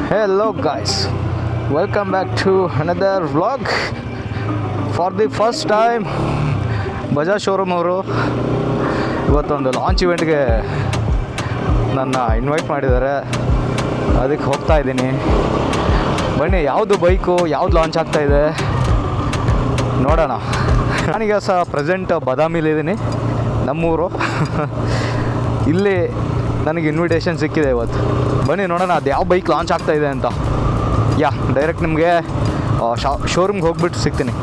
Hello guys, welcome back to another vlog. For the first time Bajaj showroom ಅವರು ಇವತ್ತೊಂದು launch ಇವೆಂಟ್ಗೆ ನನ್ನ invite ಮಾಡಿದ್ದಾರೆ. ಅದಕ್ಕೆ ಹೋಗ್ತಾ ಇದ್ದೀನಿ. ಬನ್ನಿ, ಯಾವುದು ಬೈಕು ಯಾವುದು ಲಾಂಚ್ ಆಗ್ತಾಯಿದೆ ನೋಡೋಣ. ನಾನೀಗ ಸಹ ಪ್ರೆಸೆಂಟ್ ಬಾದಾಮಿಲಿದ್ದೀನಿ, ನಮ್ಮೂರು. ಇಲ್ಲಿ ನನಗೆ ಇನ್ವಿಟೇಷನ್ ಸಿಕ್ಕಿದೆ ಇವತ್ತು. ಬನ್ನಿ ನೋಡೋಣ ಅದು ಯಾವ ಬೈಕ್ ಲಾಂಚ್ ಆಗ್ತಾಯಿದೆ ಅಂತ. ಡೈರೆಕ್ಟ್ ನಿಮಗೆ ಶೋರೂಮ್ಗೆ ಹೋಗ್ಬಿಟ್ಟು ಸಿಗ್ತೀನಿ.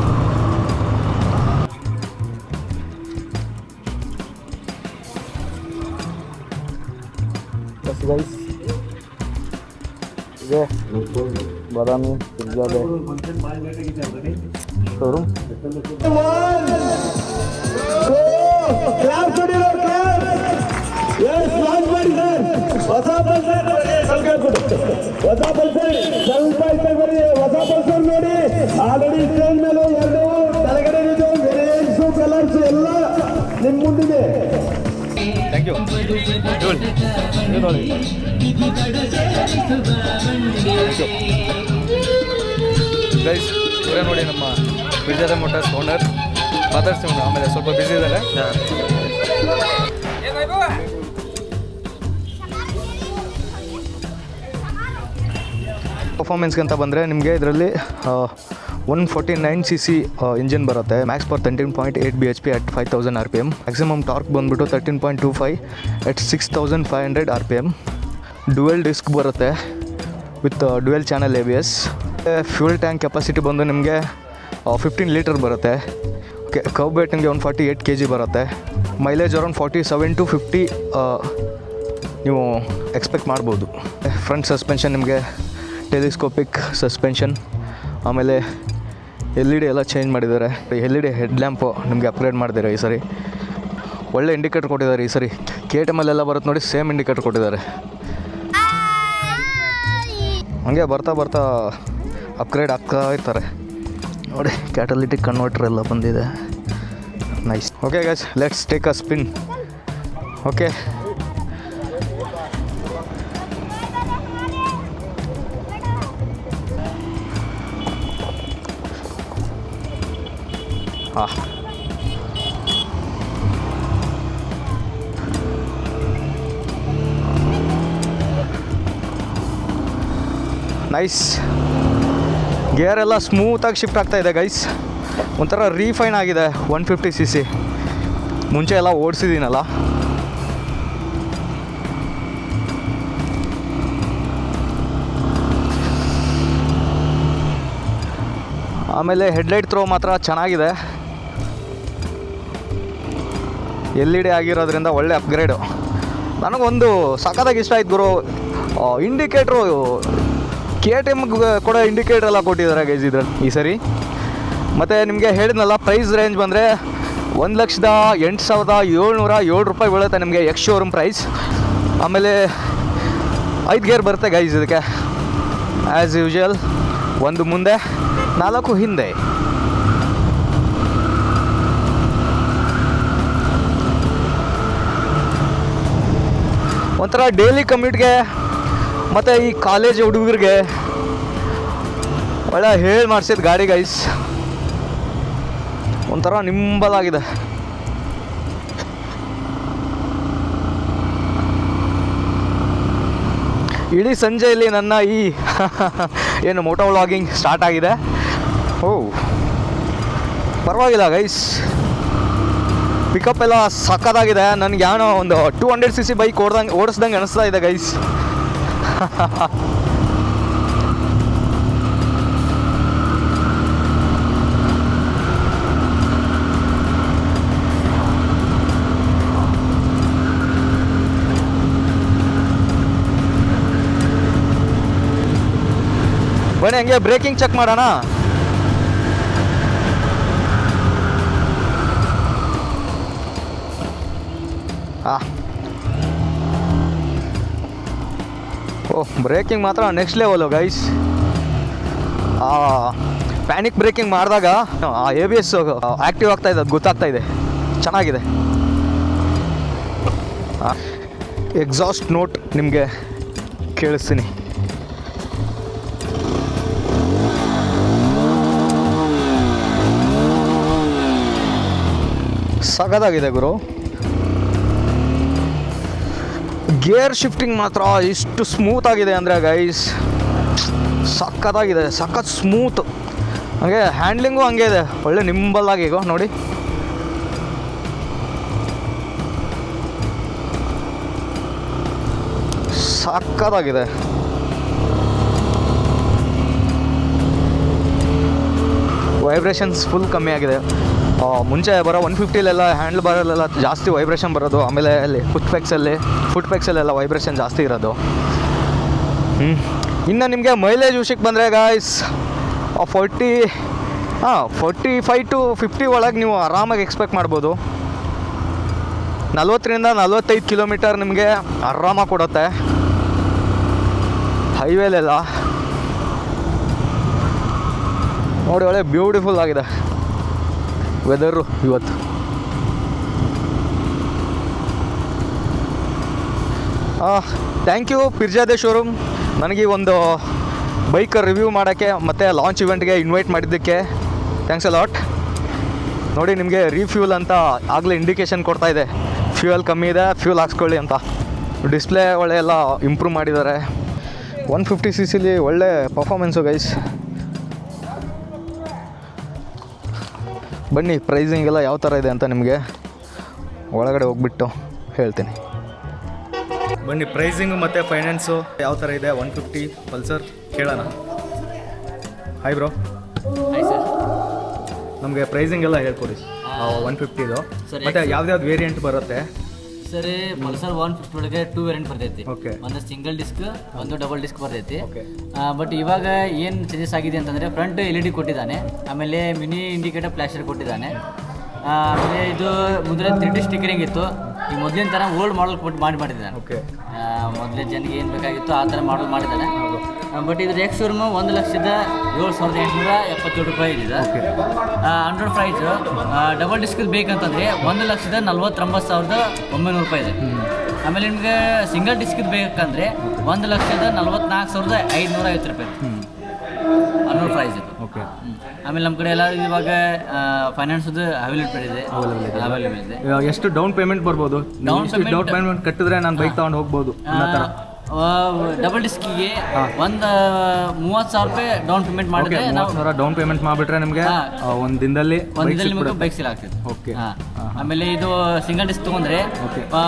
ಗೈಸ್, ಇದೆ ಬಾದಾಮಿ ಪಿಜ್ಜಾದೆ ಶೋರೂಮ್. ಹೊಸ ಪಲ್ಸರ್ ಹೊಸ ಪಲ್ಸರ್ ನೋಡಿ. ಆಲ್ರೆಡಿ ಸ್ಟೇಜ್ ಮೇಲೆ ಎರಡು ಕೆಳಗಡೆ ವೇರಿಯಂಟ್ಸು ಕಲರ್ಸ್ ಎಲ್ಲ ನಿಮ್ಮ ಮುಂದಿದೆ. Thank you. ಗೈಸ್, ಇವರೇ ನೋಡಿ ನಮ್ಮ ವಿಜಯ ಮೋಟಾರ್ಸ್ ಓನರ್. ಮಾತಾಡ್ತೀವಿ ಆಮೇಲೆ, ಸ್ವಲ್ಪ ಬ್ಯುಸಿ ಇದ್ದಾರೆ. ಪರ್ಫಾರ್ಮೆನ್ಸ್ಗೆ ಅಂತ ಬಂದರೆ ನಿಮಗೆ ಇದರಲ್ಲಿ 149cc ಇಂಜಿನ್ ಬರುತ್ತೆ. Max power 13.8 bhp at 5000 rpm. Maximum torque ಬಂದುಬಿಟ್ಟು 13.25 at 6500 rpm. ಡ್ಯುಯಲ್ ಡಿಸ್ಕ್ ಬರುತ್ತೆ with dual channel ABS. Fuel tank capacity ಬಂದು ನಿಮಗೆ 15 ಲೀಟರ್ ಬರುತ್ತೆ. ಓಕೆ, ಕರ್ವ್ ವೇಟ್ ನಿಮಗೆ 148 kg ಬರುತ್ತೆ. ಮೈಲೇಜ್ ಅರೌಂಡ್ 47 to 50 ನೀವು ಎಕ್ಸ್ಪೆಕ್ಟ್ ಮಾಡ್ಬೋದು. ಫ್ರಂಟ್ ಸಸ್ಪೆನ್ಷನ್ ನಿಮಗೆ ಟೆಲಿಸ್ಕೋಪಿಕ್ ಸಸ್ಪೆನ್ಷನ್, ಆಮೇಲೆ LED ಎಲ್ಲ ಚೇಂಜ್ ಮಾಡಿದ್ದಾರೆ. LED ಹೆಡ್ ಲ್ಯಾಂಪು ನಿಮಗೆ ಅಪ್ಗ್ರೇಡ್ ಮಾಡಿದ್ದಾರೆ ಈ ಸರಿ. ಒಳ್ಳೆ ಇಂಡಿಕೇಟರ್ ಕೊಟ್ಟಿದ್ದಾರೆ ಈ ಸರಿ. KTM ಎಲ್ಲ ಬರುತ್ತೆ ನೋಡಿ, ಸೇಮ್ ಇಂಡಿಕೇಟರ್ ಕೊಟ್ಟಿದ್ದಾರೆ. ಹಾಗೆ ಬರ್ತಾ ಬರ್ತಾ ಅಪ್ಗ್ರೇಡ್ ಆಗ್ತಾ ಇರ್ತಾರೆ ನೋಡಿ. ಕ್ಯಾಟಲಿಟಿಕ್ ಕನ್ವರ್ಟರ್ ಎಲ್ಲ ಬಂದಿದೆ. Nice. Okay guys, let's take a spin. Okay, nice. Gear ಎಲ್ಲ ಸ್ಮೂತಾಗಿ ಶಿಫ್ಟ್ ಆಗ್ತಾ ಇದೆ ಗೈಸ್. ಒಂಥರ ರೀಫೈನ್ ಆಗಿದೆ. 150cc ಮುಂಚೆ ಎಲ್ಲ ಓಡಿಸಿದ್ದೀನಲ್ಲ. ಆಮೇಲೆ ಹೆಡ್ಲೈಟ್ ಥ್ರೋ ಮಾತ್ರ ಚೆನ್ನಾಗಿದೆ. LED ಆಗಿರೋದ್ರಿಂದ ಒಳ್ಳೆ ಅಪ್ಗ್ರೇಡು. ನನಗೊಂದು ಸಖತ್ತಾಗಿ ಇಷ್ಟ ಆಯ್ತು ಗುರು. ಇಂಡಿಕೇಟ್ರು KTM ಕೂಡ ಇಂಡಿಕೇಟರ್ ಎಲ್ಲ ಕೊಟ್ಟಿದ್ದಾರೆ ಗೈಸ್ ಇದ್ರಲ್ಲಿ ಈ ಸರಿ. ಮತ್ತು ನಿಮಗೆ ಹೇಳಿದ್ನಲ್ಲ, ಪ್ರೈಸ್ ರೇಂಜ್ ಬಂದರೆ 1,08,707 ರೂಪಾಯಿ ಬೀಳುತ್ತೆ ನಿಮಗೆ ಎಕ್ಸ್ ಶೋರೂಮ್ ಪ್ರೈಸ್. ಆಮೇಲೆ 5 ಗೇರ್ ಬರುತ್ತೆ ಗೈಸ್ ಇದಕ್ಕೆ. ಆ್ಯಸ್ ಯೂಶುವಲ್, 1 ಮುಂದೆ 4 ಹಿಂದೆ. ಒಂಥರ ಡೈಲಿ ಕಮ್ಯೂಟ್ಗೆ ಮತ್ತು ಈ ಕಾಲೇಜ್ ಹುಡುಗರಿಗೆ ಒಳ್ಳೆ ಹೇಳಿ ಮಾಡಿಸಿದ ಗಾಡಿ ಗೈಸ್. ಒಂಥರ ನಿಂಬಲಾಗಿದೆ. ಇಡೀ ಸಂಜೆಯಲ್ಲಿ ನನ್ನ ಈ ಏನು ಮೋಟೋ ವ್ಲಾಗಿಂಗ್ ಸ್ಟಾರ್ಟ್ ಆಗಿದೆ. ಪರವಾಗಿಲ್ಲ ಗೈಸ್, ಪಿಕಪ್ ಎಲ್ಲ ಸಕ್ಕತ್ತಾಗಿದೆ. ನನಗೆ ಏನೋ ಒಂದು 200cc ಬೈಕ್ ಓಡಿಸ್ದಂಗೆ ಅನಿಸ್ತಾ ಇದೆ ಗೈಸ್. ಬನ್ನಿ ಹಂಗೆ ಬ್ರೇಕಿಂಗ್ ಚೆಕ್ ಮಾಡೋಣ. ಬ್ರೇಕಿಂಗ್ ಮಾತ್ರ next level guys. Panic breaking ಮಾಡಿದಾಗ ABS ಆ್ಯಕ್ಟಿವ್ ಆಗ್ತಾ ಇದೆ, ಅದು ಗೊತ್ತಾಗ್ತಾ ಇದೆ. ಚೆನ್ನಾಗಿದೆ. ಎಕ್ಸಾಸ್ಟ್ ನೋಟ್ ನಿಮಗೆ ಕೇಳಿಸ್ತೀನಿ. ಸಖತ್ತಾಗಿದೆ ಗುರು. ಗೇರ್ ಶಿಫ್ಟಿಂಗ್ ಮಾತ್ರ ಇಷ್ಟು ಸ್ಮೂತ್ ಆಗಿದೆ ಅಂದರೆ ಗೈಸ್, ಸಖತ್ತಾಗಿದೆ, ಸಖತ್ ಸ್ಮೂತ್. ಹಾಗೆ ಹ್ಯಾಂಡ್ಲಿಂಗು ಹಂಗೆ ಇದೆ, ಒಳ್ಳೆ ನಿಂಬಲ್ಲಾಗಿ. ಈಗ ನೋಡಿ, ಸಖತ್ತಾಗಿದೆ. ವೈಬ್ರೇಷನ್ಸ್ ಫುಲ್ ಕಮ್ಮಿ ಆಗಿದೆ. ಮುಂಚೆ ಬರೋ 150ಲೆಲ್ಲ ಹ್ಯಾಂಡ್ಲ್ ಬಾರಲ್ಲೆಲ್ಲ ಜಾಸ್ತಿ ವೈಬ್ರೇಷನ್ ಬರೋದು, ಆಮೇಲೆ ಅಲ್ಲಿ ಫುಟ್ ಪೆಕ್ಸಲ್ಲೆಲ್ಲ ವೈಬ್ರೇಷನ್ ಜಾಸ್ತಿ ಇರೋದು. ಇನ್ನು ನಿಮಗೆ ಮೈಲೇಜ್ ವಿಷಯಕ್ಕೆ ಬಂದರೆ ಗಾಯ್ಸ್ 45 to 50 ಒಳಗೆ ನೀವು ಆರಾಮಾಗಿ ಎಕ್ಸ್ಪೆಕ್ಟ್ ಮಾಡ್ಬೋದು. 40ರಿಂದ 45 ಕಿಲೋಮೀಟರ್ ನಿಮಗೆ ಆರಾಮಾಗಿ ಕೊಡುತ್ತೆ ಹೈವೇಲೆಲ್ಲ. ನೋಡಿ, ಒಳ್ಳೆ ಬ್ಯೂಟಿಫುಲ್ ಆಗಿದೆ ವೆದರು ಇವತ್ತು. ಥ್ಯಾಂಕ್ ಯು ಪಿರ್ಜಾದೆ ಶೋರೂಮ್, ನನಗೆ ಒಂದು ಬೈಕ್ ರಿವ್ಯೂ ಮಾಡೋಕ್ಕೆ ಮತ್ತು ಲಾಂಚ್ ಇವೆಂಟ್ಗೆ ಇನ್ವೈಟ್ ಮಾಡಿದ್ದಕ್ಕೆ ಥ್ಯಾಂಕ್ಸ್ ಅ ಲಾಟ್. ನೋಡಿ, ನಿಮಗೆ ರೀಫ್ಯೂಲ್ ಅಂತ ಆಗಲೇ ಇಂಡಿಕೇಷನ್ ಕೊಡ್ತಾ ಇದೆ, ಫ್ಯೂಯಲ್ ಕಮ್ಮಿ ಇದೆ, ಫ್ಯೂಲ್ ಹಾಕ್ಸ್ಕೊಳ್ಳಿ ಅಂತ. ಡಿಸ್ಪ್ಲೇ ಒಳ್ಳೆ ಎಲ್ಲ ಇಂಪ್ರೂವ್ ಮಾಡಿದ್ದಾರೆ. 150cc ಒಳ್ಳೆ ಪರ್ಫಾರ್ಮೆನ್ಸು ಗೈಸ್. ಬನ್ನಿ, ಪ್ರೈಸಿಂಗ್ ಎಲ್ಲ ಯಾವ ಥರ ಇದೆ ಅಂತ ನಿಮಗೆ ಒಳಗಡೆ ಹೋಗ್ಬಿಟ್ಟು ಹೇಳ್ತೀನಿ. ಬನ್ನಿ, ಪ್ರೈಸಿಂಗು ಮತ್ತು ಫೈನಾನ್ಸು ಯಾವ ಥರ ಇದೆ 150 ಪಲ್ಸರ್ ಕೇಳೋಣ. Hi bro. Hi sir. ನಮಗೆ ಪ್ರೈಸಿಂಗ್ ಎಲ್ಲ ಹೇಳ್ಕೊಡಿ 150ಇದು. ಮತ್ತು ಯಾವ್ದು ವೇರಿಯಂಟ್ ಬರುತ್ತೆ ಸರ್? ಪಲ್ಸರ್ 150 ಒಳಗೆ 2 ವೇರಿಯಂಟ್ ಬರ್ತೈತಿ. ಓಕೆ. ಒಂದು ಸಿಂಗಲ್ ಡಿಸ್ಕ್, ಒಂದು ಡಬಲ್ ಡಿಸ್ಕ್ ಬರ್ತೈತಿ. ಓಕೆ. ಬಟ್ ಇವಾಗ ಏನು ಚೇಂಜಸ್ ಆಗಿದೆ ಅಂತಂದರೆ ಫ್ರಂಟ್ LED ಕೊಟ್ಟಿದ್ದಾನೆ, ಆಮೇಲೆ ಮಿನಿ ಇಂಡಿಕೇಟರ್ ಫ್ಲಾಶರ್ ಕೊಟ್ಟಿದ್ದಾನೆ. ಆಮೇಲೆ ಇದು ಮೊದಲೇ 3D ಸ್ಟಿಕರಿಂಗ್ ಇತ್ತು, ಈಗ ಮೊದಲಿನ ಥರ ಓಲ್ಡ್ ಮಾಡಲ್ ಕೊಟ್ಟು ಮಾಡಿದ್ದಾನೆ. ಓಕೆ. ಮೊದಲೇ ಜನಗೆ ಏನು ಬೇಕಾಗಿತ್ತು ಆ ಥರ ಮಾಡಲ್ ಮಾಡಿದ್ದಾನೆ. ಬಟ್ ಇದು ಎಕ್ಸ್ ಶೋರೂಮ್ 1,07,877 ರೂಪಾಯಿ ಇದೆ. ಅಂಡ್ರಾಯ್ಡ್ ಪ್ರೈಸ್ ಡಬಲ್ ಡಿಸ್ಕ್ ಬೇಕಂತಂದರೆ 1,49,900 ರೂಪಾಯಿ ಇದೆ. ಆಮೇಲೆ ನಿಮಗೆ ಸಿಂಗಲ್ ಡಿಸ್ಕ್ ಬೇಕಂದರೆ 1,44,550 ರೂಪಾಯಿ ಅನ್ನೋ ಪ್ರೈಸ್ ಇದೆ. ಓಕೆ. ಆಮೇಲೆ ನಮ್ಮ ಕಡೆ ಎಲ್ಲ ಇವಾಗ ಫೈನಾನ್ಸ್ದು ಅವೈಲೇಬಲ್ ಇದೆ. ಎಷ್ಟು ಡೌನ್ ಪೇಮೆಂಟ್ ಬರ್ಬೋದು? ಡೌನ್ ಪೇಮೆಂಟ್ ಕಟ್ಟಿದ್ರೆ ನಾನು ಬೈಕ್ ತೊಗೊಂಡು ಹೋಗ್ಬೋದು. ಡಬಲ್ ಡಿಸ್ಕಿಗೆ ಒಂದು 30,000 ರೂಪಾಯಿ ಡೌನ್ ಪೇಮೆಂಟ್ ಮಾಡಿದ್ರೆ ನಾವು ಡೌನ್ ಪೇಮೆಂಟ್ ಮಾಡಿಬಿಟ್ರೆ ನಿಮಗೆ ಒಂದು ದಿನದಲ್ಲಿ ನಿಮಗೆ ಬೈಕ್ ಸೇಲ್ ಆಗ್ತದೆ. ಓಕೆ. ಆಮೇಲೆ ಇದು ಸಿಂಗಲ್ ಡಿಸ್ಕ್ ತೊಗೊಂಡ್ರೆ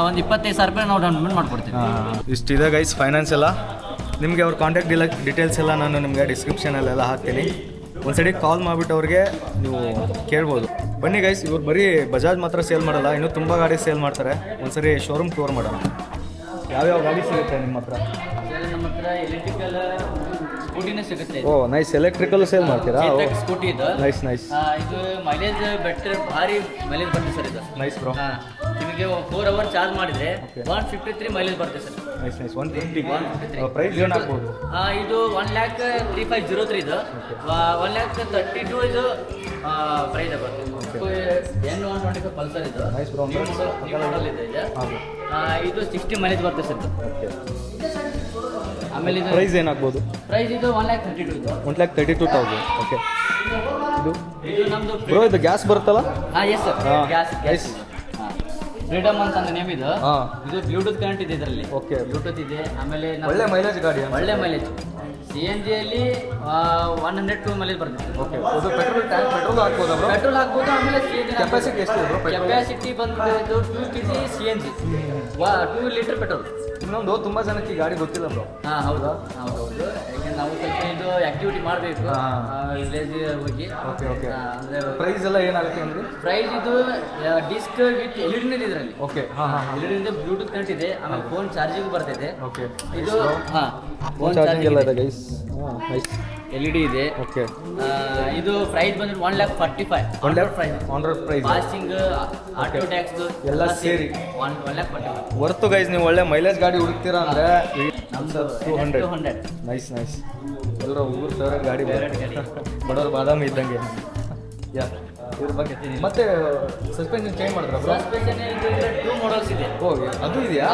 ಒಂದು 25,000 ರೂಪಾಯಿ ನಾವು ಡೌನ್ ಪೇಮೆಂಟ್ ಮಾಡ್ಕೊಡ್ತೀವಿ. ಇಷ್ಟಿದೆ ಗೈಸ್ ಫೈನಾನ್ಸ್ ಎಲ್ಲ. ನಿಮಗೆ ಅವ್ರ ಕಾಂಟ್ಯಾಕ್ಟ್ ಡೀಟೇಲ್ಸ್ ಎಲ್ಲ ನಾನು ನಿಮಗೆ ಡಿಸ್ಕ್ರಿಪ್ಷನಲ್ಲೆಲ್ಲ ಹಾಕ್ತೀನಿ. ಒಂದ್ಸರಿ ಕಾಲ್ ಮಾಡಿಬಿಟ್ಟು ಅವ್ರಿಗೆ ನೀವು ಕೇಳ್ಬೋದು. ಬನ್ನಿ ಗೈಸ್, ಇವ್ರು ಬರೀ ಬಜಾಜ್ ಮಾತ್ರ ಸೇಲ್ ಮಾಡಲ್ಲ, ಇನ್ನೂ ತುಂಬ ಗಾಡಿ ಸೇಲ್ ಮಾಡ್ತಾರೆ. ಒಂದ್ಸರಿ ಶೋರೂಮ್ ಟೂರ್ ಮಾಡೋಣ. ಯಾವ್ಯಾವ ಗಾಡಿ ಸಿಗುತ್ತೆ ನಿಮ್ಮ ಹತ್ರ? ನಮ್ಮ ಹತ್ರ ಎಲೆಕ್ಟ್ರಿಕಲ್ ಸ್ಕೂಟಿನೇ ಸಿಗುತ್ತೆ. ಓ ನೈಸ್, ಎಲೆಕ್ಟ್ರಿಕಲ್ ಸೇಲ್ ಮಾಡ್ತೀರಾ? ಸ್ಕೂಟಿ ಇದು ನೈಸ್ ನೈಸ್. ಇದು ಮೈಲೇಜ್ ಬೆಟರ್, ಭಾರಿ ಮೈಲೇಜ್ ಬರ್ತದೆ ಸರ್ ಇದು. Nice bro. ನಿಮಗೆ 4 ಅವರ್ ಚಾರ್ಜ್ ಮಾಡಿದ್ರೆ 153 ಮೈಲೇಜ್ ಬರ್ತದೆ ಸರ್. Nice nice. 153 ಪ್ರೈಸ್ ಏನು ಆಗ್ಬೋದು? ಇದು 1,35,03 ಇದು. 1,32,000 ಇದು ಪ್ರೈಸ್ ಬರ್ತದೆ. N125 ಪಲ್ಸರ್ ಇದು. Nice bro. ಮಾಡಲ್ ಇದೆ ಇದು. ಇದು 60 ಮೈಲೇಜ್ ಬರ್ತದೆ ಸರ್. ಆಮೇಲೆ ಇದು ಪ್ರೈಸ್ ಏನಾಗ್ಬೋದು? ಪ್ರೈಸ್ ಇದು 1,32,000 ಇದು. 1,32,000. ಓಕೆ. ಇದು ನಮ್ಮದು ಬ್ರೋ, ಇದು ಗ್ಯಾಸ್ ಬರುತ್ತಲ್ಲ? ಎಸ್ ಸರ್, ಗ್ಯಾಸ್ ಫ್ರೀಡಮ್ ಅಂತ ನೇಮ್ ಇದು. ಇದು ಬ್ಲೂಟೂತ್ ಕನೆಕ್ಟ್ ಇದೆ ಇದರಲ್ಲಿ. ಓಕೆ. ಬ್ಲೂಟೂತ್ ಇದೆ. ಆಮೇಲೆ ಒಳ್ಳೆ ಮೈಲೇಜ್ ಗಾಡಿ. ಒಳ್ಳೆ ಮೈಲೇಜ್. CNG ಅಲ್ಲಿ 102 ಮೈಲೇಜ್ ಬರ್ತದೆ. ಓಕೆ. ಅದು ಪೆಟ್ರೋಲ್ ಹಾಕ್ಬೋದು? ಪೆಟ್ರೋಲ್ ಹಾಕ್ಬೋದು. ಆಮೇಲೆ ಕೆಪಾಸಿಟಿ ಎಷ್ಟು? ಕೆಪಾಸಿಟಿ ಬಂದು 2 kg CNG, 2 ಲೀಟರ್ ಪೆಟ್ರೋಲ್. ಇನ್ನೊಂದು ತುಂಬ ಜನಕ್ಕೆ ಈ ಗಾಡಿ ಗೊತ್ತಿಲ್ಲ ಬ್ರೋ. ಹೌದು. ಯಾಕೆಂದ್ರೆ ನಾವು ಸ್ವಲ್ಪ ಇದು ಆಕ್ಟಿವಿಟಿ ಮಾಡಬೇಕು ವಿಲೇಜ್ ಹೋಗಿ. Okay okay. ಪ್ರೈಸ್ ಎಲ್ಲ ಏನಾಗುತ್ತೆ ಅಂದರೆ? ಪ್ರೈಸ್ ಇದು ಡಿಸ್ಕ್ ವಿತ್ LED ಇದೆ ಇದರಲ್ಲಿ. ಓಕೆ. LED ಬ್ಲೂಟೂತ್ ಕನೆಕ್ಟ್ ಇದೆ. ಆಮೇಲೆ ಫೋನ್ ಚಾರ್ಜಿಂಗ್ ಬರ್ತೈತೆ. ಓಕೆ. ಇದು ಫೋನ್ ಚಾರ್ಜಿಂಗ್ ಎಲ್ಲ ಇದೆ ಗೈಸ್. ನೈಸ್. LED ಇದೆ. ಓಕೆ. ಇದು ಪ್ರೈಸ್ ಬಂದ್ರೆ 1,45,000. On road price, passing, auto tax ಎಲ್ಲ ಸೇರಿ 1,45,000 ವರ್ತು ಗೈಸ್. ನೀವು ಒಳ್ಳೆ ಮೈಲೇಜ್ ಗಾಡಿ ಹುಡುಕ್ತೀರಾ ಅಂದರೆ 200. Nice nice. ಎಲ್ಲರೂ ಊರು ಫೇವ್ರೇಟ್ ಗಾಡಿ, ಬಡವರು ಬಾದಾಮಿ ಇದ್ದಂಗೆ. ಇದ್ರ ಬಗ್ಗೆ ಮತ್ತೆ ಸಸ್ಪೆನ್ಷನ್ ಚೇಂಜ್ ಮಾಡಿದ್ರ? ಸಸ್ಪೆನ್ಷನ್ ಇದು 2 ಮಾಡಲ್ಸ್ ಇದೆ. ಓ, ಅದು ಇದೆಯಾ?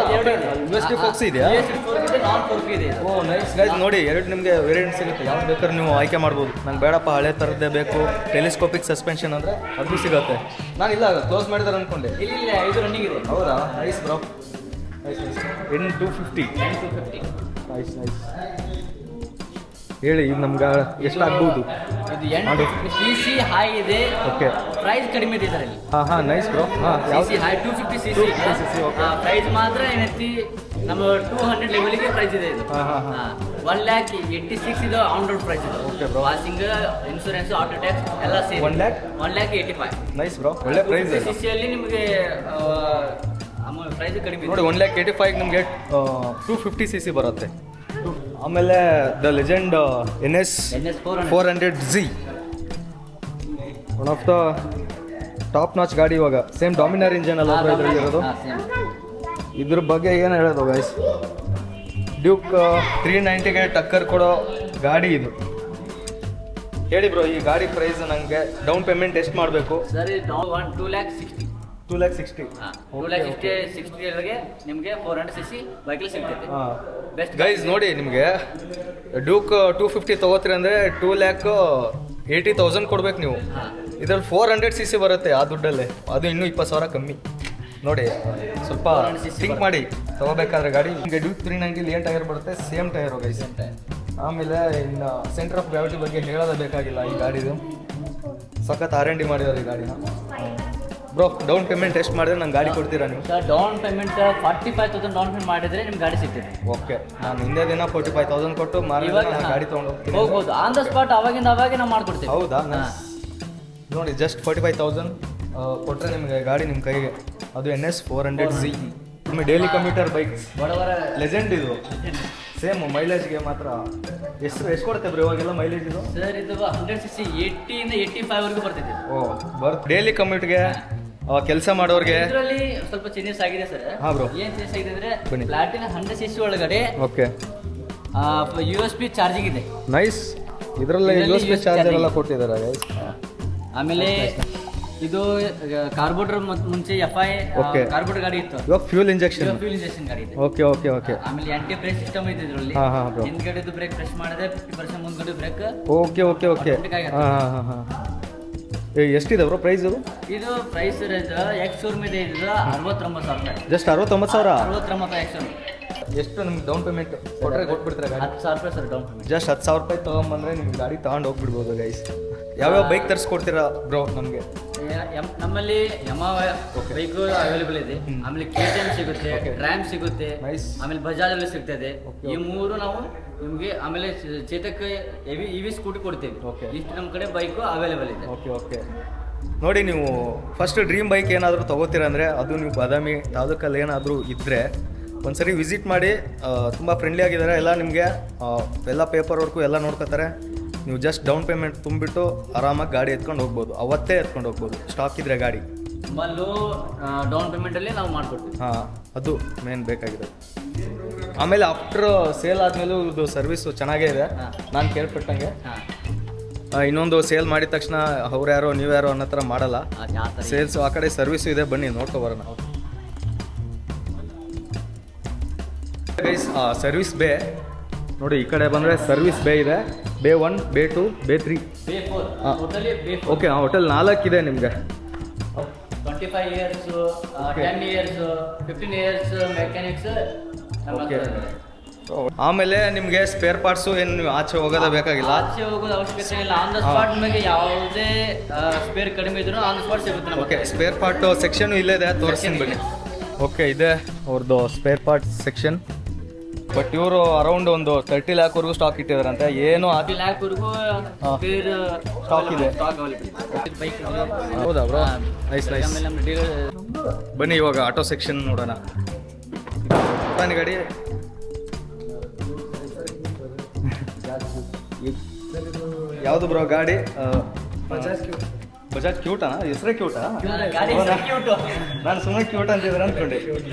USD ಫೋಕ್ಸ್ ಇದೆಯಾ? USD ಫೋಕ್ಸ್ ಇದೆ, ನಾನ್ ಫೋರ್ಕ್ ಇದೆ ಇದು. ಓ ನೈಸ್ ಗೈಸ್, ನೋಡಿ ಎರಡು ನಿಮಗೆ ವೇರಿಯಂಟ್ ಸಿಗುತ್ತೆ, ಯಾವ್ದು ಬೇಕಾದ್ರೆ ನೀವು ಆಯ್ಕೆ ಮಾಡ್ಬೋದು. ನಂಗೆ ಬೇಡಪ್ಪ ಹಳೆ ಥರದ್ದೇ ಬೇಕು, ಟೆಲಿಸ್ಕೋಪಿಕ್ ಸಸ್ಪೆನ್ಷನ್ ಅಂದರೆ ಅದು ಸಿಗುತ್ತೆ. ನಾನು ಇಲ್ಲ ಕ್ಲೋಸ್ ಮಾಡಿದಾರೆ ಅಂದ್ಕೊಂಡೆ. ಇಲ್ಲ ಇದು ರನ್ನಿಂಗ್ ಇದೆ. ಹೌದಾ, nice bro, nice nice. N250 nice nice. ಹೇಳಿ, ಇದು ನಮ್ಗೆ ಎಷ್ಟು ಆಗ್ಬೋದು? ಇದು 850cc ಹೈ ಇದೆ. ಓಕೆ, ಪ್ರೈಸ್ ಕಡಿಮೆ ಇದೆ ಇದರಲ್ಲಿ. ಹಾಂ ನೈಸ್ ಬ್ರೋ. ಹಾಂ CC ಹೈ 250cc ಪ್ರೈಸ್ ಮಾತ್ರ ಏನೈತಿ ನಮ್ಮ 200 ಲೆವೆಲ್ಗೆ ಪ್ರೈಸ್ ಇದೆ ಇದು. 1,86,000 ಇದು ಆನ್ ರೋಡ್ ಪ್ರೈಸ್ ಇದೆ. Okay bro. Passing, insurance, auto tax ಎಲ್ಲ ಸೇರಿ 1,85,000. ನೈಸ್ ಬ್ರೋ, ಒಳ್ಳೆ ಪ್ರೈಸ್. CC ಅಲ್ಲಿ ನಿಮಗೆ ಪ್ರೈಸ್ ಕಡಿಮೆ ನೋಡಿ 1,85,000 ನಿಮಗೆ 250cc ಬರುತ್ತೆ. ಆಮೇಲೆ the legend NS 400Z, one of the top notch ಗಾಡಿ. ಇವಾಗ ಸೇಮ್ ಡಾಮಿನರ್ ಇಂಜನ್ ಅಲ್ಲ ಇದರಲ್ಲಿ ಇರೋದು. ಇದ್ರ ಬಗ್ಗೆ ಏನು ಹೇಳೋದು ಗೈಸ್, ಡ್ಯೂಕ್ 390ಗೆ ಟಕ್ಕರ್ ಕೊಡೋ ಗಾಡಿ ಇದು. ಹೇಳಿ ಬ್ರೋ, ಈ ಗಾಡಿ ಪ್ರೈಸ್ ನನಗೆ ಡೌನ್ ಪೇಮೆಂಟ್ ಎಷ್ಟು ಮಾಡಬೇಕು? ಸರಿ, 2,60,000. 2,60,000. 2,60,000 ನಿಮಗೆ 400cc ಬೈಕಲ್ಲಿ ಸಿಗ್ತೈತೆ. ಬೆಸ್ಟ್ ಗೈಸ್ ನೋಡಿ, ನಿಮಗೆ ಡ್ಯೂಕ್ 250 ತೊಗೋತೀರಿ ಅಂದರೆ 2,80,000 ಕೊಡ್ಬೇಕು ನೀವು. ಇದರಲ್ಲಿ 400cc ಬರುತ್ತೆ ಆ ದುಡ್ಡಲ್ಲೇ, ಅದು ಇನ್ನೂ 20,000 ಕಮ್ಮಿ. ನೋಡಿ, ಸ್ವಲ್ಪ ಥಿಂಕ್ ಮಾಡಿ ತಗೋಬೇಕಾದ್ರೆ ಗಾಡಿ. ನಿಮಗೆ ಡ್ಯೂಕ್ 390 ಏನು ಟೈರ್ ಬರುತ್ತೆ? Same tyre guys. ಆಮೇಲೆ ಇನ್ನು ಸೆಂಟರ್ ಆಫ್ ಗ್ರಾವಿಟಿ ಬಗ್ಗೆ ಹೇಳೋದೇ ಬೇಕಾಗಿಲ್ಲ. ಈ ಗಾಡಿದು ಸಖತ್ R&D ಮಾಡಿದ್ದಾರೆ ಈ ಗಾಡಿನ. ಬ್ರೋ, ಡೌನ್ ಪೇಮೆಂಟ್ ಎಷ್ಟು ಮಾಡಿದ್ರೆ ನಂಗೆ ಗಾಡಿ ಕೊಡ್ತೀರಾ ನೀವು? Sir, down payment 45,000 down payment ಮಾಡಿದ್ರೆ ನಿಮ್ಗೆ ಗಾಡಿ ಸಿಗ್ತದೆ. ಓಕೆ, ನಾನು ಹಿಂದೆ ದಿನ 45,000 ಕೊಟ್ಟು ಇವಾಗ ಗಾಡಿ ತೊಗೊಂಡು ಹೋಗ್ತೀನಿ. ಹೋಗ್ಬೋದು, ಆನ್ ದ ಸ್ಪಾಟ್ ಅವಾಗಿಂದ ಅವಾಗೆ ನಾವು ಮಾಡ್ಕೊಡ್ತೀವಿ. ಹೌದಾ? ನೋಡಿ, ಜಸ್ಟ್ 45,000 ಕೊಟ್ಟರೆ ನಿಮಗೆ ಗಾಡಿ ನಿಮ್ಮ ಕೈಗೆ. ಅದು NS 400Z, ನಿಮಗೆ ಡೈಲಿ ಕಮ್ಯೂಟರ್ ಬೈಕ್, ಬಡವರ ಲೆಜೆಂಡ್ ಇದು. ಸೇಮ್ ಮೈಲೇಜ್ಗೆ ಮಾತ್ರ ಎಷ್ಟು ಕೊಡುತ್ತೆ ಬ್ರೋ ಇವಾಗೆಲ್ಲ ಮೈಲೇಜ್ ಇದು? ಸರ್, ಇದು 100cc 80 ಇಂದ 85 ವರೆಗೂ ಬರ್ತಿದೆ. ಡೈಲಿ ಕಮ್ಯೂಟ್ಗೆ ಕೆಲಸ ಮಾಡೋರಿಗೆ ಇದರಲ್ಲಿ ಸ್ವಲ್ಪ ಚೇಂಜಸ್ ಆಗಿದೆ ಸರ್. ಹಾಂ ಬ್ರೋ. ಏನು ಚೇಂಜಸ್ ಆಗಿದೆ ಅಂದ್ರೆ ಪ್ಲಾಟಿನ 100cc ಒಳಗಡೆ ಓಕೆ USB ಚಾರ್ಜಿಂಗ್ ಇದೆ. ನೈಸ್. ಇದರಲ್ಲಿ USB ಚಾರ್ಜರ್ ಎಲ್ಲ ಕೊಟ್ಟಿದ್ದಾರೆ ಗೈಸ್. ಆಮೇಲೆ ಇದು ಕಾರ್ಬೋರೇಟರ್ ಮುಂಚೆ FI ಕಾರ್ಬೋರೇಟರ್ ಗಾಡಿ ಇತ್ತು, ಇವಾಗ ಫ್ಯೂಲ್ ಇಂಜೆಕ್ಷನ್ ಗಾಡಿ ಇದೆ. Okay okay okay. ಆಮೇಲೆ ಆಂಟಿ ಬ್ರೇಕ್ ಸಿಸ್ಟಮ್ ಇದೆ ಇದರಲ್ಲಿ. ಹಿಂದ್ಗಡೆದು ಬ್ರೇಕ್ ಪ್ರೆಸ್ ಮಾಡಿದ್ರೆ 50% ಮುಂದ್ಗಡೆ ಬ್ರೇಕ್. Okay okay okay. ಹಾಂ ಹಾಂ. ಎಷ್ಟಿದೆ ಬ್ರೋ ಪ್ರೈಸ್? ಇದು ಪ್ರೈಸ್ ಎಕ್ಸ್ ಶೋರೂಮ್ ಇದೆ, ಇದು 69,000. ಜಸ್ಟ್ 69,000? 69,000 X showroom. ಎಷ್ಟು ನಿಮ್ಗೆ ಡೌನ್ ಪೇಮೆಂಟ್ ಕೊಟ್ಟರೆ ಕೊಟ್ಬಿಡ್ತಾರೆ ಗಾಡಿ? 10,000 ರೂಪಾಯಿ ಸರ್ ಡೌನ್ ಪೇಮೆಂಟ್. ಜಸ್ಟ್ 10,000 ರೂಪಾಯಿ ತೊಗೊಂಬಂದ್ರೆ ನಿಮ್ಗೆ ಗಾಡಿ ತೊಗೊಂಡು ಹೋಗ್ಬಿಡ್ಬೋದು ಗೈಸ್. ಯಾವ್ಯಾವ ಬೈಕ್ ತರಿಸ್ಕೊಡ್ತೀರಾ ಬ್ರೋ ನಮಗೆ? ನಮ್ಮಲ್ಲಿ ಬೈಕ್ ಅವೈಲೇಬಲ್ ಇದೆ. ಆಮೇಲೆ KTM ಸಿಗುತ್ತೆ, ರ್ಯಾಮ್ ಸಿಗುತ್ತೆ, ಆಮೇಲೆ ಬಜಾಜ್ ಅಲ್ಲಿ ಸಿಗ್ತದೆ. ಈ ಮೂರು ನಾವು ನಿಮಗೆ. ಆಮೇಲೆ ಚೇತಕ್ EV ಸ್ಕೂಟಿ ಕೊಡ್ತೇವೆ. ಇಷ್ಟು ನಮ್ಮ ಕಡೆ ಬೈಕ್ ಅವೈಲೇಬಲ್ ಇದೆ. Okay okay. ನೋಡಿ, ನೀವು ಫಸ್ಟ್ ಡ್ರೀಮ್ ಬೈಕ್ ಏನಾದರೂ ತೊಗೋತೀರ ಅಂದರೆ ಅದು ನೀವು ಬಾದಾಮಿ ತಾಲೂಕಲ್ಲಿ ಏನಾದರೂ ಇದ್ದರೆ ಒಂದ್ಸರಿ ವಿಸಿಟ್ ಮಾಡಿ. ತುಂಬ ಫ್ರೆಂಡ್ಲಿ ಆಗಿದ್ದಾರೆ ಎಲ್ಲ. ನಿಮಗೆ ಎಲ್ಲ ಪೇಪರ್ ವರ್ಕು ಎಲ್ಲ ನೋಡ್ಕೋತಾರೆ. ನೀವು ಜಸ್ಟ್ ಡೌನ್ ಪೇಮೆಂಟ್ ತುಂಬಿಟ್ಟು ಆರಾಮಾಗಿ ಗಾಡಿ ಎತ್ಕೊಂಡು ಹೋಗ್ಬೋದು. ಅವತ್ತೇ ಎತ್ಕೊಂಡು ಹೋಗ್ಬೋದು ಸ್ಟಾಕ್ ಇದ್ದರೆ ಗಾಡಿ. ತುಂಬ ಲೋ ಡೌನ್ ಪೇಮೆಂಟಲ್ಲಿ ನಾವು ಮಾಡಿಕೊಡ್ತೀವಿ. ಹಾಂ, ಅದು ಮೇನ್ ಬೇಕಾಗಿದೆ. ಆಮೇಲೆ ಆಫ್ಟರ್ ಸೇಲ್ ಆದಮೇಲೂ ಇದು ಸರ್ವಿಸು ಚೆನ್ನಾಗೇ ಇದೆ ನಾನು ಕೇಳ್ಪಟ್ಟಂಗೆ. ಇನ್ನೊಂದು ಸೇಲ್ ಮಾಡಿದ ತಕ್ಷಣ ಅವ್ರು ಯಾರೋ ನೀವು ಯಾರೋ ಅನ್ನೋ ಥರ ಮಾಡಲ್ಲ. ಸೇಲ್ಸು ಆ ಕಡೆ ಸರ್ವಿಸು ಇದೆ, ಬನ್ನಿ ನೋಡ್ಕೊಬರೋಣ. ಗೈಸ್, ಸರ್ವಿಸ್ ಬೇ ನೋಡಿ, ಈ ಕಡೆ ಬಂದರೆ ಸರ್ವಿಸ್ ಬೇ ಇದೆ. ಬೇ 1, ಬೇ 2, ಬೇ 3, ಬೇ 4. ಓಕೆ, ಹೋಟೆಲ್ 4 ಇದೆ ನಿಮಗೆ. 25 years, 10 years, 15 years mechanics. Okay. ಆಮೇಲೆ ನಿಮಗೆ ಸ್ಪೇರ್ ಪಾರ್ಟ್ಸು ಏನು ನೀವು ಆಚೆ ಹೋಗೋದೇ ಬೇಕಾಗಿಲ್ಲ. ಆಚೆ ಹೋಗೋದು ಅವಶ್ಯಕತೆ ಇಲ್ಲ. ಆನ್ ದ ಸ್ಪಾಟ್ ನಿಮಗೆ ಯಾವುದೇ ಸ್ಪೇರ್ ಕಡಿಮೆ ಇದ್ರೂ ಆನ್ ದ ಸ್ಪಾಟ್ ಸಿಗುತ್ತೆ. ಓಕೆ, ಸ್ಪೇರ್ ಪಾರ್ಟ್ ಸೆಕ್ಷನ್ ಇಲ್ಲೇ ಇದೆ, ತೋರಿಸ್ತೀನಿ ಬನ್ನಿ. ಓಕೆ, ಇದೆ ಅವ್ರದ್ದು ಸ್ಪೇರ್ ಪಾರ್ಟ್ ಸೆಕ್ಷನ್. ಬಟ್ ಇವರು ಅರೌಂಡ್ ಒಂದು 30 lakhವರೆಗೂ ಸ್ಟಾಕ್ ಇಟ್ಟಿದಾರಂತೆ. ಏನು 30 lakhವರೆಗೂ ಸ್ಟಾಕ್ ಇದೆ. ಹೌದಾ ಬ್ರೋ? Nice nice. ಬನ್ನಿ ಇವಾಗ ಆಟೋ ಸೆಕ್ಷನ್ ನೋಡೋಣ. ಗಾಡಿ ಯಾವುದು ಬ್ರೋ ಗಾಡಿ? ಬಜಾಜ್ ಕ್ಯೂಟಾ? ಹೆಸರೇ ಕ್ಯೂಟಾ? ನಾನು ಸುಮ್ಮನೆ ಕ್ಯೂಟ್ ಅಂತಿದ್ರೆ ಅಂದ್ಕೊಂಡೆ.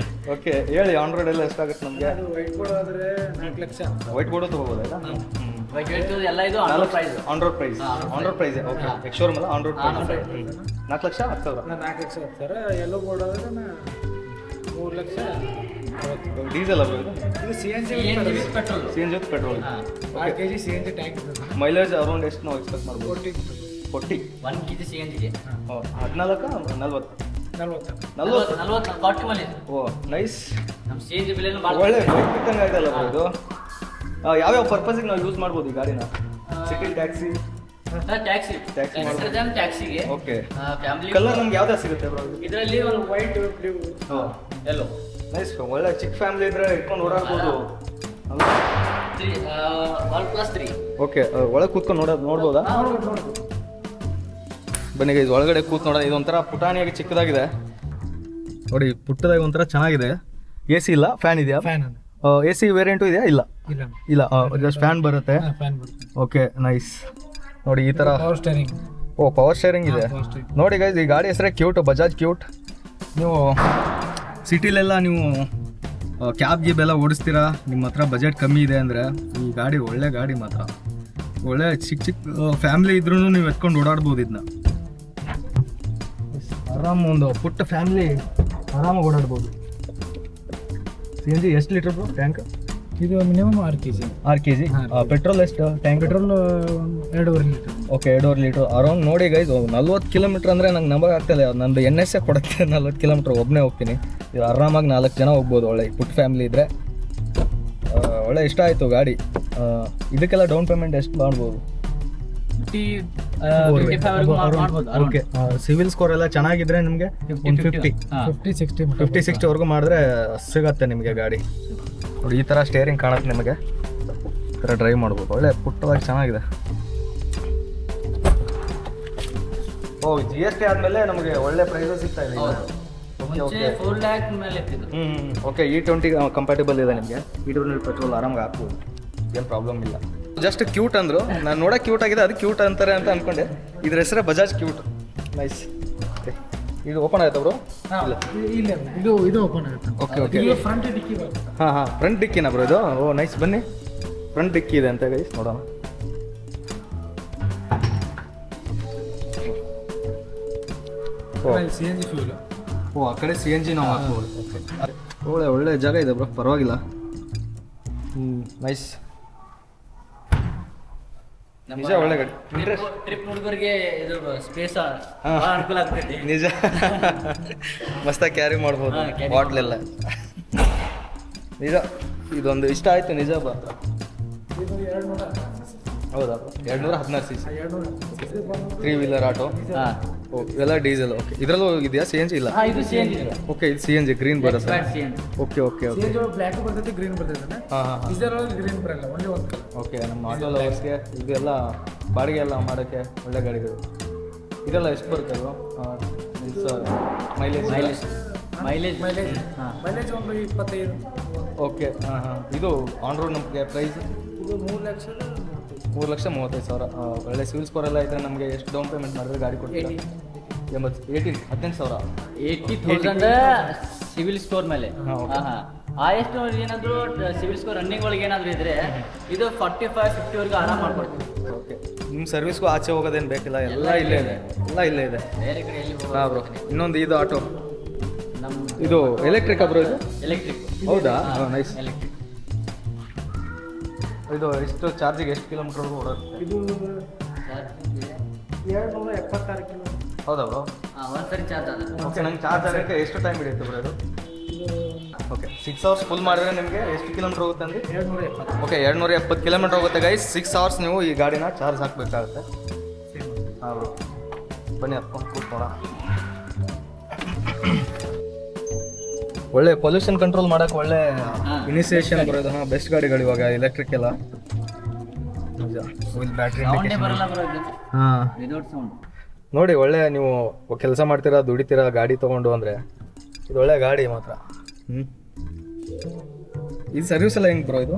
ಓಕೆ, ಹೇಳಿ ಆನ್ ರೋಡ್ ಎಲ್ಲ ಎಷ್ಟಾಗುತ್ತೆ ನಮಗೆ? ವೈಟ್ ಬೋರ್ಡ್ ಆದರೆ 4 ಲಕ್ಷ. ವೈಟ್ ಬೋರ್ಡು ತೊಗೋಬೋದಲ್ಲ? ಎಲ್ಲ ಇದು on road price. On road price. On road price. Okay, ex showroom ಅಲ್ಲ, on road price 4 lakh 10,000. 4 lakh 10,000. ಎಲ್ಲೋ ಬೋರ್ಡ್ ಆದರೆ 3 ಲಕ್ಷ ಡೀಸೆಲ್ ಅಲ್ಲ ಇದು ಇದು C N G petrol. C N G petrol. 6 kg C N G tank ಇರ್ತದೆ. ಮೈಲೇಜ್ ಅರೌಂಡ್ ಎಷ್ಟು ನಾವು expect ಮಾಡ್ಬೋದು? 40. 1 kg CNG. 14 40 40. 40 40 ಮೈಲೇಜ್. ಓ ನೈಸ್. ನಮ್ಮ CNG ಬೆಲೆನೂ ಭಾಳ ಒಳ್ಳೆ ಬೈಕ್ ಬಿಟ್ಟಂಗೆ ಆಯ್ತಲ್ಲ bro ಇದು. ಯಾವ್ಯಾವ ಪರ್ಪಸ್ಗೆ ನಾವು ಯೂಸ್ ಮಾಡ್ಬೋದು ಈ ಗಾಡಿನ? ಸಿಟಿ ಟ್ಯಾಕ್ಸಿ ಟ್ಯಾಕ್ಸಿ ಮಾಡ್ಬೋದು. ಟ್ಯಾಕ್ಸಿಗೆ. ಓಕೆ. ಫ್ಯಾಮಿಲಿ ಕಲರ್ ನಮ್ಗೆ ಯಾವ್ದು ಸಿಗುತ್ತೆ ಬ್ರೋ? ಇದರಲ್ಲಿ ಒಂದು ವೈಟ್ ಬ್ಲೂ ಎಲ್ಲೋ ನೈಸ್. ಒಳ್ಳೆ ಚಿಕ್ಕ ಫ್ಯಾಮಿಲಿ ಇದ್ರೆ ಇಟ್ಕೊಂಡು ಓಡಾಡ್ಬೋದು. 1+3. ಓಕೆ. ಒಳಗೆ ಕೂತ್ಕೊಂಡು ನೋಡ್ಬೋದಾ? ಬನ್ನಿ ಗೈಸ್, ಒಳಗಡೆ ಕೂತ್ ನೋಡೋಣ. ಇದೊಂಥರ ಪುಟಾಣಿಯಾಗಿ ಚಿಕ್ಕದಾಗಿದೆ ನೋಡಿ, ಪುಟ್ಟದಾಗಿ ಒಂಥರ ಚೆನ್ನಾಗಿದೆ. ಎ ಸಿ ಇಲ್ಲ, ಫ್ಯಾನ್ ಇದೆಯಾ? ಫ್ಯಾನ್ ಎ ಸಿ ವೇರಿಯಂಟು ಇದೆಯಾ? ಇಲ್ಲ ಇಲ್ಲ ಇಲ್ಲ, ಜಸ್ಟ್ ಫ್ಯಾನ್ ಬರುತ್ತೆ. ಫ್ಯಾನ್ ಬರುತ್ತೆ. Okay nice. ನೋಡಿ ಈ ಥರ ಪವರ್ ಸ್ಟೇರಿಂಗ್. ಓ ಪವರ್ ಸ್ಟೇರಿಂಗ್ ಇದೆ. Power steering. ನೋಡಿ ಗೈಸ್, ಈ ಗಾಡಿ ಹೆಸರೇ ಕ್ಯೂಟ್, ಬಜಾಜ್ ಕ್ಯೂಟ್. ನೀವು ಸಿಟಿಲೆಲ್ಲ ನೀವು ಕ್ಯಾಬ್ ಗೀಬ್ ಎಲ್ಲ ಓಡಿಸ್ತೀರಾ, ನಿಮ್ಮ ಹತ್ರ ಬಜೆಟ್ ಕಮ್ಮಿ ಇದೆ ಅಂದರೆ ಈ ಗಾಡಿ ಒಳ್ಳೆ ಗಾಡಿ ಮಾತ್ರ. ಒಳ್ಳೆ ಚಿಕ್ಕ ಚಿಕ್ಕ ಫ್ಯಾಮಿಲಿ ಇದ್ರೂ ನೀವು ಎತ್ಕೊಂಡು ಓಡಾಡ್ಬೋದು ಇದನ್ನ. ಆರಾಮ್ ಒಂದು ಪುಟ್ಟ ಫ್ಯಾಮಿಲಿ ಆರಾಮಾಗಿ ಓಡಾಡ್ಬೋದು. ಸಿ ಎನ್ ಜಿ ಎಷ್ಟು ಲೀಟರ್ ಟ್ಯಾಂಕ್? ಇದು ಮಿನಿಮಮ್ 6 kg. 6 kg. ಪೆಟ್ರೋಲ್ ಎಷ್ಟು tank? Petrol 2.5 litre. Okay, 2.5 litre. Around ನೋಡಿ ಗೈಸ್, 40 ಕಿಲೋಮೀಟ್ರ್ ಅಂದರೆ ನಂಗೆ ನಂಬರ್ ಆಗ್ತಾಯಿಲ್ಲ. ನಂದು NS ಕೊಡುತ್ತೆ 40 ಕಿಲೋಮೀಟ್ರ್. ಒಬ್ಬನೇ ಹೋಗ್ತೀನಿ. ಇದು ಆರಾಮಾಗಿ 4 ಜನ ಹೋಗ್ಬೋದು. ಒಳ್ಳೆ ಪುಟ್ಟ ಫ್ಯಾಮಿಲಿ ಇದ್ದರೆ ಒಳ್ಳೆ ಇಷ್ಟ ಆಯಿತು ಗಾಡಿ. ಇದಕ್ಕೆಲ್ಲ ಡೌನ್ ಪೇಮೆಂಟ್ ಎಷ್ಟು ಮಾಡ್ಬೋದು? 25 ಮಾಡ್ಬೋದು. ಓಕೆ. ಸಿವಿಲ್ ಸ್ಕೋರ್ ಎಲ್ಲ ಚೆನ್ನಾಗಿದ್ರೆ ನಿಮಗೆ 50 60 ವರೆಗೂ ಮಾಡಿದ್ರೆ ಸಿಗತ್ತೆ ನಿಮಗೆ ಗಾಡಿ. ನೋಡಿ ಈ ಥರ ಸ್ಟೇರಿಂಗ್ ಕಾಣುತ್ತೆ ನಿಮಗೆ, ಈ ಥರ ಡ್ರೈವ್ ಮಾಡ್ಬೋದು. ಒಳ್ಳೆ ಪುಟ್ಟವಾಗಿ ಚೆನ್ನಾಗಿದೆ. ಓ GST ಆದಮೇಲೆ ನಮಗೆ ಒಳ್ಳೆ ಪ್ರೈಸ್ ಸಿಗ್ತಾ ಇದೆ. ಮುಂಚೆ 4 lakh ಮೇಲೆ ಇರ್ತಿದ್ದು. ಓಕೆ. E20 ಕಂಪ್ಯಾಟಿಬಲ್ ಇದೆ ನಿಮಗೆ. E20 ಪೆಟ್ರೋಲ್ ಆರಾಮಾಗಿ ಹಾಕ್ಬೋದು, ಏನು ಪ್ರಾಬ್ಲಮ್ ಇಲ್ಲ. ಜಸ್ಟ್ ಕ್ಯೂಟ್ ಅಂದರು, ನಾನು ನೋಡೋಕೆ ಕ್ಯೂಟ್ ಆಗಿದೆ, ಅದು ಕ್ಯೂಟ್ ಅಂತಾರೆ ಅಂತ ಅಂದ್ಕೊಂಡೆ. ಇದ್ರ ಹೆಸರೇ ಬಜಾಜ್ ಕ್ಯೂಟ್. ನೈಸ್. ಓಕೆ, ಇದು ಓಪನ್ ಆಯ್ತಾ ಬ್ರೋ? ಇಲ್ಲ, ಇದು ಓಪನ್ ಆಗುತ್ತೆ. Okay okay. ಇದು ಫ್ರಂಟ್ ಡಿಕ್ಕಿ ಬರುತ್ತೆ. ಹಾಂ ಫ್ರಂಟ್ ಡಿಕ್ಕಿನ ಬ್ರೋ ಇದು? ಓ ನೈಸ್. ಬನ್ನಿ, ಫ್ರಂಟ್ ಡಿಕ್ಕಿ ಇದೆ ಅಂತ ಗೈಸ್, ನೋಡೋಣ. C N G fuel. ಓ ಆ ಕಡೆ CNG ನಾವು ಹಾಕ್ಬೋದು. ಓಕೆ, ಒಳ್ಳೆ ಜಾಗ ಇದೆ ಬ್ರೋ, ಪರವಾಗಿಲ್ಲ. ನೈಸ್. ನಿಜ ಒಳ್ಳೆ ಗಾಡಿ. ಟ್ರಿಪ್ ಹುಡುಗರಿಗೆ ಇದು ಸ್ಪೇಸ್ ಅನುಕೂಲ ಆಗ್ತೈತಿ. ನಿಜ ಮಸ್ತಾಗಿ ಕ್ಯಾರಿ ಮಾಡ್ಬೋದು, ಹಾ, carry ಬಾಟ್ಲೆಲ್ಲ. ನಿಜ ಇದೊಂದು ಇಷ್ಟ ಆಯಿತು ನಿಜ ಮಾತ್ರ. ಇದು 200. ಹೌದಾ? 216 cc 3 ವೀಲರ್ ಆಟೋ. ಹಾಂ, ಓ ಇವೆಲ್ಲ ಡೀಸೆಲ್. ಓಕೆ. ಇದರಲ್ಲೂ ಇದೆಯಾ CNG? ಇಲ್ಲ. ಇದು CNG. ಓಕೆ, ಇದು CNG ಗ್ರೀನ್ ಬರುತ್ತೆ. CNG. Okay okay C okay. N G black ಬರ್ತೈತೆ, ಗ್ರೀನ್ ಬರ್ತೈತೆ. ಹಾಂ ಇದರಲ್ಲಿ ಗ್ರೀನ್ ಬರಲ್ಲ, ಒಂದೇ ಒಂದು ಕಲರ್. ಓಕೆ. ನಮ್ಮ ಆಟೋ ಲವರ್ಸ್ಗೆ ಇದೆಲ್ಲ ಬಾಡಿಗೆ ಎಲ್ಲ ಮಾಡೋಕ್ಕೆ ಒಳ್ಳೆ ಗಾಡಿಗಳು. ಇದೆಲ್ಲ ಎಷ್ಟು ಬರುತ್ತೆ ಅದು? ಮೈಲೇಜ್ ಮೈಲೇಜ್ ಹಾಂ, ಮೈಲೇಜ್ ಒಂದು 25. ಓಕೆ. ಇದು ಆನ್ ರೋಡ್ ನಮಗೆ ಪ್ರೈಸ್? ಇದು 3,35,000. ಒಳ್ಳೆ ಸಿವಿಲ್ ಸ್ಕೋರ್ ಎಲ್ಲ ಇದ್ದರೆ ನಮಗೆ ಎಷ್ಟು ಡೌನ್ ಪೇಮೆಂಟ್ ಮಾಡಿದ್ರೆ ಗಾಡಿ ಕೊಡ್ತೀರಾ? 18,000. 80,000 ಸಿವಿಲ್ ಸ್ಕೋರ್ ಮೇಲೆ. ಹಾಂ, ಓಕೆ. ಎಷ್ಟು ಏನಾದರೂ ಸಿವಿಲ್ ಸ್ಕೋರ್ ರನ್ನಿಂಗ್ ಒಳಗೆ ಏನಾದರೂ ಇದ್ರೆ ಇದು 45-50 ವರೆಗೂ ಆರಾಮ್ ಮಾಡ್ಕೊಡ್ತೀವಿ. ಓಕೆ. ನಿಮ್ಮ ಸರ್ವಿಸ್ಗೂ ಆಚೆ ಹೋಗೋದೇನು ಬೇಕಿಲ್ಲ, ಎಲ್ಲ ಇಲ್ಲೇ ಇದೆ, ಎಲ್ಲ ಇಲ್ಲೇ ಇದೆ. ಬೇರೆ ಕಡೆ ಎಲ್ಲಿ ಹಾಂ ಬ್ರೋ. ಇನ್ನೊಂದು ಇದು ಆಟೋ, ನಮ್ಮ ಇದು ಎಲೆಕ್ಟ್ರಿಕ್ ಬ್ರೋ? ಇದು ಎಲೆಕ್ಟ್ರಿಕ್. ಹೌದಾ? ನೈಸ್. ಎಲೆಕ್ಟ್ರಿಕ್. ಇದು ಎಷ್ಟು ಚಾರ್ಜಿಗೆ ಎಷ್ಟು ಕಿಲೋಮೀಟರ್ವರೆಗೂ ಓಡುತ್ತೆ? ಇದು 276 ಕಿಲೋ. ಹೌದಾ ಬ್ರೋ? ಒಂದ್ಸರಿ ಚಾರ್ಜ್ ಆದ. ಓಕೆ. ನಂಗೆ ಚಾರ್ಜ್ ಆಗೋಕ್ಕೆ ಎಷ್ಟು ಟೈಮ್ ಹಿಡಿಯುತ್ತೆ ಬ್ರೋ ಇದು? ಓಕೆ. 6 ಅವರ್ಸ್ ಫುಲ್ ಮಾಡಿದ್ರೆ ನಿಮಗೆ ಎಷ್ಟು ಕಿಲೋಮೀಟರ್ ಹೋಗುತ್ತೆ ಅಂದರೆ? 270. ಓಕೆ, 270 ಕಿಲೋಮೀಟರ್ ಹೋಗುತ್ತೆ ಗೈಸ್. 6 ಅವರ್ಸ್ ನೀವು ಈ ಗಾಡಿನ ಚಾರ್ಜ್ ಹಾಕಬೇಕಾಗುತ್ತೆ. ಹಾಂ ಬ್ರೋ, ಬನ್ನಿ ಹತ್ಕೊಂಡು ಕೂತ್ಕೊಳ್ಳೋಣ. ಒಳ್ಳೆ ಪೊಲ್ಯೂಷನ್ ಕಂಟ್ರೋಲ್ ಮಾಡೋಕೆ ಒಳ್ಳೆ ಇನಿಷಿಯೇಷನ್ ಬರೋದು. ಹಾಂ, ಬೆಸ್ಟ್ ಗಾಡಿಗಳು ಇವಾಗ ಎಲೆಕ್ಟ್ರಿಕ್ ಎಲ್ಲ. ಬ್ಯಾಟ್ರಿ ಸೌಂಡೇ ಬರಲ್ಲ ಬರೋ ಇದು. ಹಾಂ, ವಿದೌಟ್ ಸೌಂಡ್. ನೋಡಿ ಒಳ್ಳೆ ನೀವು ಕೆಲಸ ಮಾಡ್ತೀರಾ, ದುಡಿತೀರಾ ಗಾಡಿ ತೊಗೊಂಡು ಅಂದರೆ ಇದು ಒಳ್ಳೆ ಗಾಡಿ ಮಾತ್ರ. ಇದು ಸರ್ವಿಸ್ ಎಲ್ಲ ಹೆಂಗೆ ಬ್ರೋ? ಇದು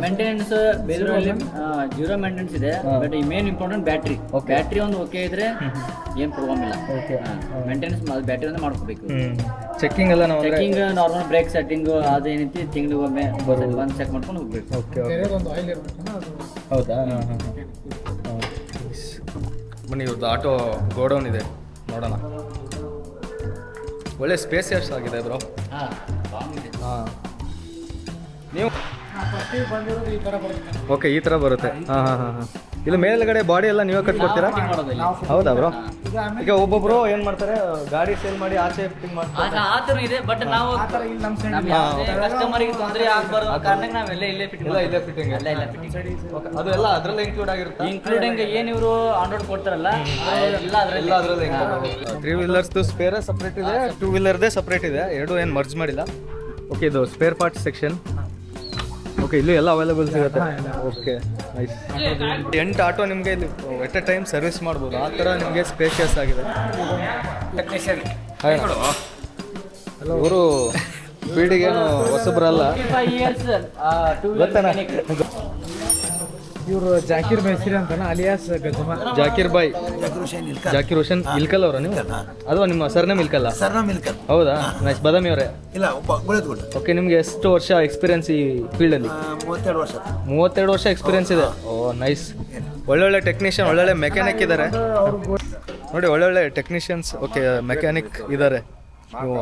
ಮೇಂಟೆನೆನ್ಸ್ ಬೇರೆ ಜೀರೋ ಮೇಂಟೆನೆನ್ಸ್ ಇದೆ. ಬಟ್ ಈ ಮೇನ್ ಇಂಪಾರ್ಟೆಂಟ್ ಬ್ಯಾಟ್ರಿ. ಬ್ಯಾಟ್ರಿ ಒಂದು ಓಕೆ ಇದ್ರೆ ಏನು ಪ್ರಾಬ್ಲಮ್ ಇಲ್ಲ. ಓಕೆ. ಮೇಂಟೆನೆನ್ಸ್ ಬ್ಯಾಟ್ರಿ ಒಂದು ಮಾಡ್ಕೋಬೇಕು. ಚೆಕಿಂಗ್ ಎಲ್ಲ ನಾವು ಚೆಕಿಂಗ್ ನಾರ್ಮಲ್ ಬ್ರೇಕ್ ಸೆಟ್ಟಿಂಗ್ ಅದೇನೈತಿ ತಿಂಗಳಿಗೊಮ್ಮೆ ಬಂದು ಚೆಕ್ ಮಾಡ್ಕೊಂಡು ಹೋಗ್ಬೇಕು. Okay okay. ಬೇರೆದೊಂದು ಆಯಿಲ್ ಇರಬೇಕಲ್ಲ, ಅದು ಹೌದಾ? ಬನ್ನಿ, ಇವ್ರದ್ದು ಆಟೋ ಗೋಡೌನ್ ಇದೆ, ನೋಡೋಣ. ಒಳ್ಳೆ ಸ್ಪೇಸಿಯಸ್ ಆಗಿದೆ ಬ್ರೋ. ಹಾಂ ಹಾಂ ನೀವು ಫಸ್ಟಿಗೆ ಬಂದಿರೋದು ಈ ಥರ ಬರುತ್ತೆ. ಓಕೆ ಈ ಥರ ಬರುತ್ತೆ. ಹಾಂ ಹಾಂ ಹಾಂ ಹಾಂ. ಇಲ್ಲಿ ಮೇಲ್ಗಡೆ ಬಾಡಿ ಎಲ್ಲ ನೀವೇ ಕಟ್ಕೊಡ್ತೀರಾ? ಮಾಡೋದಿಲ್ಲ. ಹೌದಾ ಬ್ರೋ? ಇದು ಆಮೇಲೆ ಈಗ ಒಬ್ಬೊಬ್ರು ಏನು ಮಾಡ್ತಾರೆ, ಗಾಡಿ ಸೇಲ್ ಮಾಡಿ ಆಚೆ ಫಿಟ್ಟಿಂಗ್ ಮಾಡ್ತಾರೆ. ಆ ಥರ ಇದೆ, ಬಟ್ ನಾವು ಆ ಥರ ಇಲ್ಲಿ ನಮ್ಮ ಸೈಡ್ ಕಸ್ಟಮರಿಗೆ ತೊಂದರೆ ಆಗಬಾರ್ದು ಕಾರಣಕ್ಕೆ ನಾವೆಲ್ಲ ಇಲ್ಲೇ ಫಿಟ್ಟಿಂಗ್ ಎಲ್ಲ ಇಲ್ಲೇ ಫಿಟ್ಟಿಂಗ್. ಎಲ್ಲ ಫಿಟ್ಟಿಂಗ್ ಓಕೆ, ಅದು ಎಲ್ಲ ಅದರಲ್ಲೇ ಇನ್ಕ್ಲೂಡ್ ಆಗಿರುತ್ತೆ. ಇನ್ಕ್ಲೂಡಿಂಗ್ ಏನು ಇವರು ಆನ್ ರೋಡ್ ಕೊಡ್ತಾರಲ್ಲ ಎಲ್ಲ ಎಲ್ಲ ಅದರಲ್ಲೇ ಇನ್ಕ್ಲೂಡ್. 3 ವೀಲರ್ಸ್ದು ಸ್ಪೇರೇ ಸಪ್ರೇಟ್ ಇದೆ, 2 ವೀಲರ್ದೇ ಸಪ್ರೇಟ್ ಇದೆ, ಎರಡು ಏನು ಮರ್ಜ್ ಮಾಡಿಲ್ಲ. ಓಕೆ, ಇದು ಸ್ಪೇರ್ ಪಾರ್ಟ್ ಸೆಕ್ಷನ್. ಓಕೆ, ಇಲ್ಲೂ ಎಲ್ಲ ಅವೈಲೇಬಲ್ ಸಿಗುತ್ತೆ. Okay, nice. 8 ಆಟೋ ನಿಮಗೆ ಇಲ್ಲಿ ಎಟ್ ಎ ಟೈಮ್ ಸರ್ವಿಸ್ ಮಾಡ್ಬೋದು, ಆ ಥರ ನಿಮಗೆ ಸ್ಪೇಷಿಯಸ್ ಆಗಿದೆ. ಟೆಕ್ನಿಷಿಯನ್ ಇವರು ಸ್ಪೀಡಿಗೇನು ಹೊಸಬ್ರಲ್ಲ, 25 ಇಯರ್ಸ್ ಗೊತ್ತಾನ? ಇವರು ಜಾಕೀರ್ ಮೇಸ್ತ್ರಿ ಅಂತಾನ, ಅಲಿಯಾಸ್ ಗಜಮ. ಜಾಕೀರ್ ಬಾಯ್, ಜಾಕೀರ್ ಹುಸೇನ್ ಇಲ್ಕಲ್ ಅವರ ನೀವು? ಅಥವಾ ನಿಮ್ಮ ಸರ್ನೇಮ್ ಇಲ್ಕಲ್ಲ? ಸರ್ನಾಮ್ ಇಲ್ಕಲ್. ಹೌದಾ, ನೈಸ್. ಬದಾಮಿ ಅವರೇ? ಇಲ್ಲ, ಗುಳೇದ್ಗುಡ್ಡ. ಓಕೆ, ನಿಮಗೆ ಎಷ್ಟು ವರ್ಷ ಎಕ್ಸ್ಪೀರಿಯನ್ಸ್ ಈ ಫೀಲ್ಡಲ್ಲಿ? 32 ವರ್ಷ. 32 ವರ್ಷ ಎಕ್ಸ್ಪೀರಿಯನ್ಸ್ ಇದೆ. ಓ ನೈಸ್. ಒಳ್ಳೊಳ್ಳೆ ಟೆಕ್ನಿಷಿಯನ್, ಒಳ್ಳೊಳ್ಳೆ ಮೆಕ್ಯಾನಿಕ್ ಇದ್ದಾರೆ ನೋಡಿ, ಒಳ್ಳೊಳ್ಳೆ ಟೆಕ್ನಿಷಿಯನ್ಸ್. ಓಕೆ, ಮೆಕ್ಯಾನಿಕ್ ಇದ್ದಾರೆ. ನೀವು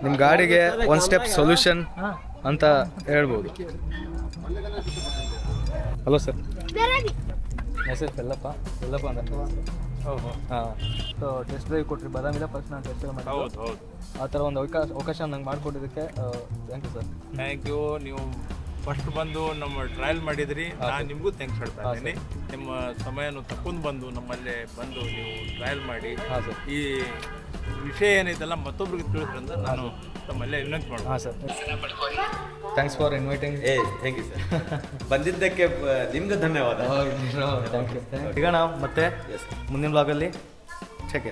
ನಿಮ್ಮ ಗಾಡಿಗೆ ಒನ್ ಸ್ಟೆಪ್ ಸೊಲ್ಯೂಷನ್ ಅಂತ ಹೇಳ್ಬೋದು. ಹಲೋ ಸರ್, ಮೆಸೇಜ್ ಎಲ್ಲಪ್ಪ ಅಂತ. ಹಾಂ, ಸೊ ಟೆಸ್ಟ್ ಡ್ರೈವ್ ಕೊಟ್ರಿ ಬದಾಮಿದ, ಫಸ್ಟ್ ನಾನು ಟೆಸ್ಟ್ ಡ್ರೈವ್ ಮಾಡಿ ಆ ಥರ ಒಂದು ಅವಕಾಶ ನಂಗೆ ಮಾಡಿಕೊಟ್ಟಿದ್ದಕ್ಕೆ thank you sir. Thank you. ನೀವು ಫಸ್ಟ್ ಬಂದು ನಮ್ಮ ಟ್ರಯಲ್ ಮಾಡಿದ್ರಿ, ನಾನು ನಿಮಗೂ ಥ್ಯಾಂಕ್ಸ್ ಹೇಳ್ತಾ ಇದ್ದೀನಿ. ನಿಮ್ಮ ಸಮಯನ ತಕೊಂಡು ಬಂದು ನಮ್ಮಲ್ಲೇ ಬಂದು ನೀವು ಟ್ರಯಲ್ ಮಾಡಿ ಹಾಂ ಸರ್, ಈ ವಿಷಯ ಏನೈತಲ್ಲ ಮತ್ತೊಬ್ರಿಗೆ ತಿಳಿದ್ರಿಂದ ನಾನು ತಮ್ಮಲ್ಲೇ ವಿನಂತಿ ಮಾಡ್ತೀನಿ. ಹಾಂ sir, thanks for inviting. Thank you sir. ಬಂದಿದ್ದಕ್ಕೆ ನಿಮ್ಗೆ ಧನ್ಯವಾದ. Thank you. ಈಗ ನಾವು ಮತ್ತೆ ಮುಂದಿನ ಬ್ಲಾಗಲ್ಲಿ ಚೆಕ್